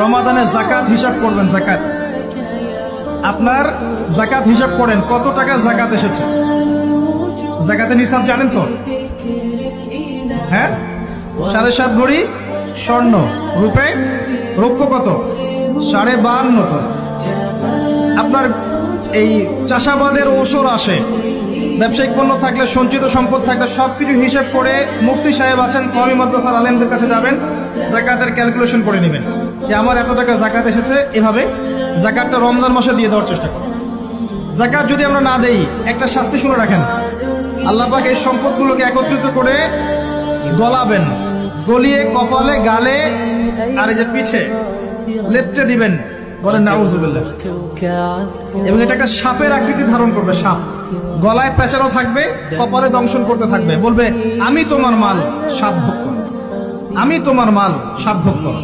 রমাদানে জাকাত হিসাব করবেন। জাকাত, আপনার জাকাত হিসাব করেন কত টাকা জাকাত এসেছে। জাকাতের হিসাব জানেন তো? হ্যাঁ, 7.5 ভরি স্বর্ণ, রূপে রৌপ্য কত? 52.5 ton। আপনার এই চাষাবাদের ওসর আসে, ব্যবসায়িক পণ্য থাকলে, সঞ্চিত সম্পদ থাকলে সবকিছু হিসাব করে মুফতি সাহেব আছেন, কওমি মাদ্রাসার আলেমদের কাছে যাবেন, জাকাতের ক্যালকুলেশন করে নেবেন যে আমার এত টাকা জাকাত এসেছে। এভাবে জাকাতটা রমজান মাসে দিয়ে দেওয়ার চেষ্টা করুন। জাকাত যদি আমরা না দেই, একটা শাস্তি শুনে রাখেন, আল্লাহ পাক এই সম্পদগুলোকে একত্রিত করে গলাবেন, গলিয়ে কপালে, গালে আর এই যে পিঠে লেপটে দিবেন, বলেন নাউজুবিল্লাহ। এবং এটা একটা সাপের আকৃতি ধারণ করবে, সাপ গলায় পেঁচানো থাকবে, কপালে দংশন করতে থাকবে, বলবে আমি তোমার মাল সাত ভোগ করো, আমি তোমার মাল সাত ভোগ করো।